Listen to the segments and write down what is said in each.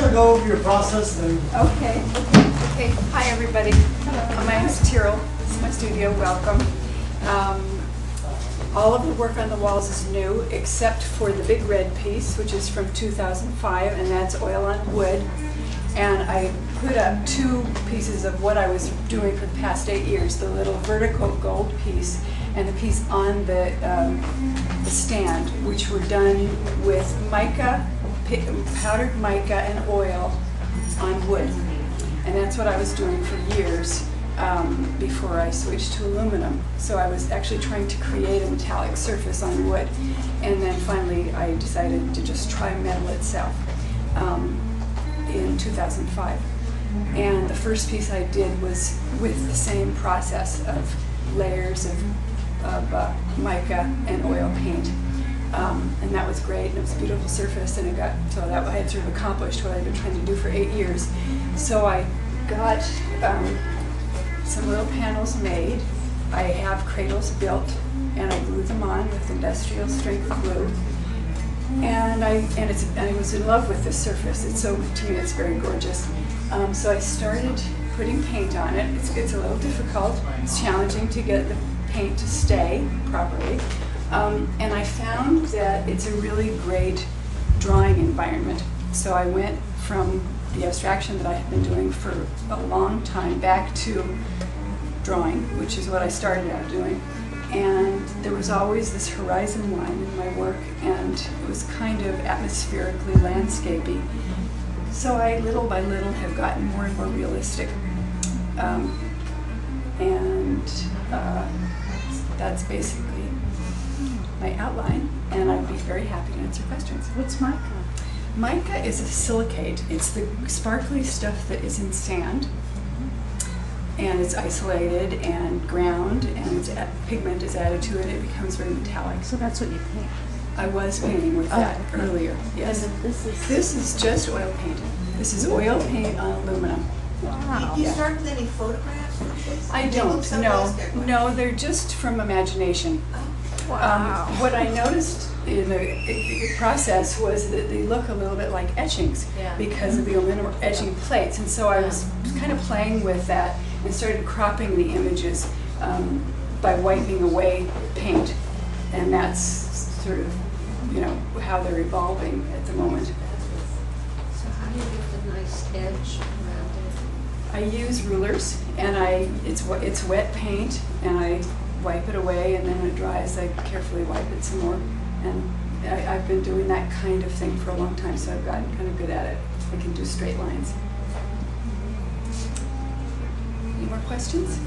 of go over your process and Okay. Hi, everybody. My name is Tyrell. This is my studio. Welcome. All of the work on the walls is new, except for the big red piece, which is from 2005, and that's oil on wood. And I put up two pieces of what I was doing for the past 8 years, the little vertical gold piece and the piece on the stand, which were done with mica, powdered mica and oil on wood. And that's what I was doing for years before I switched to aluminum. So I was actually trying to create a metallic surface on wood. And then finally I decided to just try metal itself in 2005. And the first piece I did was with the same process of layers of mica and oil paint. And that was great, and it was a beautiful surface, and I had sort of accomplished what I'd been trying to do for 8 years. So I got some little panels made. I have cradles built, and I glued them on with industrial strength glue. And I was in love with this surface. To me, it's very gorgeous. So I started putting paint on it. It's a little difficult. It's challenging to get the paint to stay properly. And I found that it's a really great drawing environment. So I went from the abstraction that I had been doing for a long time back to drawing, which is what I started out doing. And there was always this horizon line in my work, and it was kind of atmospherically landscapey. So I, little by little, have gotten more and more realistic. That's basically my outline, and I'd be very happy to answer questions. What's mica? Mica is a silicate. It's the sparkly stuff that is in sand, and it's isolated and ground, and pigment is added to it. It becomes very metallic. So that's what you paint? I was painting with that earlier, yes. And This is just oil paint. This is oil paint on aluminum. Wow. You start with any photographs? I don't, no, they're just from imagination. Wow. What I noticed in the process was that they look a little bit like etchings because of the aluminum etching plates, and so I was kind of playing with that and started cropping the images by wiping away paint, and that's sort of, how they're evolving at the moment. So how do you get the nice edge around it? I use rulers, and it's wet paint, and I wipe it away, and then when it dries, I carefully wipe it some more. And I've been doing that kind of thing for a long time, so I've gotten kind of good at it. I can do straight lines. Any more questions?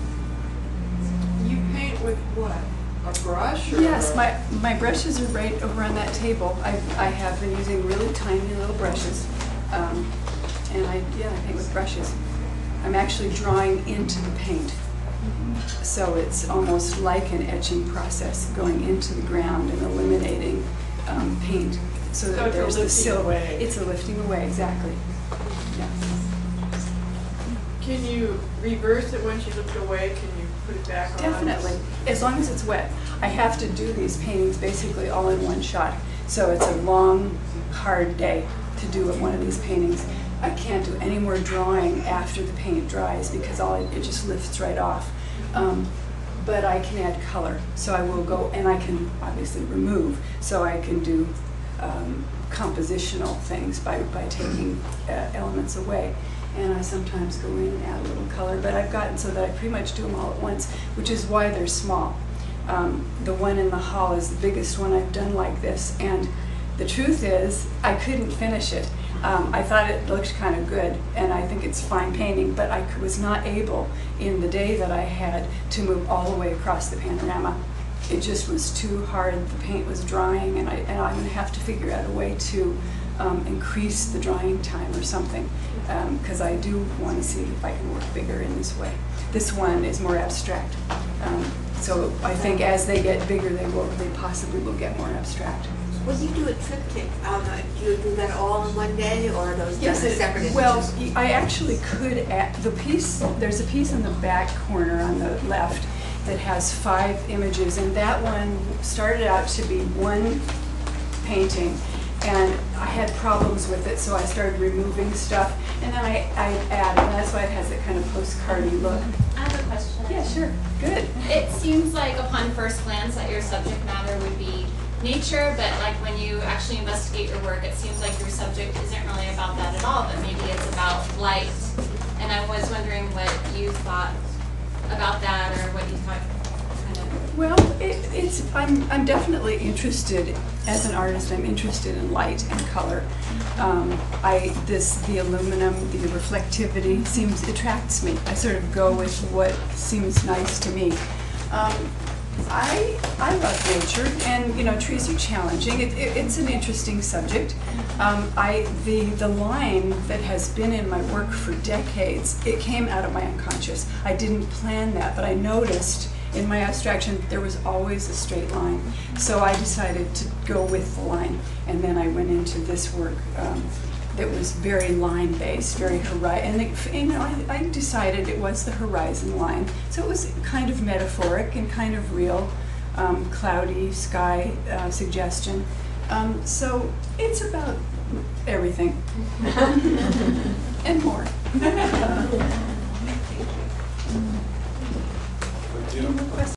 You paint with what? A brush? Or Yes, my brushes are right over on that table. I have been using really tiny little brushes, and I paint with brushes. I'm actually drawing into the paint. So it's almost like an etching process, going into the ground and eliminating paint. So that there's the silver. It's a lifting away, exactly. Yeah. Can you reverse it once you lift away? Can you put it back on? Definitely, as long as it's wet. I have to do these paintings basically all in one shot. So it's a long, hard day to do one of these paintings. I can't do any more drawing after the paint dries because it just lifts right off. But I can add color, so I will go, and I can obviously remove, so I can do compositional things by taking elements away. And I sometimes go in and add a little color, but I've gotten so that I pretty much do them all at once, which is why they're small. The one in the hall is the biggest one I've done like this, and the truth is, I couldn't finish it. I thought it looked kind of good, and I think it's fine painting, but I was not able, in the day that I had, to move all the way across the panorama. It just was too hard. The paint was drying, and I'm going to have to figure out a way to increase the drying time or something, because I do want to see if I can work bigger in this way. This one is more abstract, so I think as they get bigger, they possibly will get more abstract. When you do a triptych, do you do that all in one day, or are those done separate images? Well, I actually could add the piece. There's a piece in the back corner on the left that has 5 images, and that one started out to be one painting, and I had problems with it, so I started removing stuff, and then I added, and that's why it has that kind of postcardy look. I have a question. Yeah, sure. Good. It seems like upon first glance that your subject matter would be nature, but like when you actually investigate your work, it seems like your subject isn't really about that at all, but maybe it's about light. And I was wondering what you thought about that, or what you thought kind of. Well, I'm definitely interested, as an artist, I'm interested in light and color. The aluminum, the reflectivity attracts me. I sort of go with what seems nice to me. I love nature, and you know, trees are challenging. It's an interesting subject. The line that has been in my work for decades, it came out of my unconscious. I didn't plan that, but I noticed in my abstraction there was always a straight line. So I decided to go with the line, and then I went into this work that was very line-based, very horizon. And you know, I decided it was the horizon line. So it was kind of metaphoric and kind of real, cloudy sky suggestion. So it's about everything and more. Any more questions?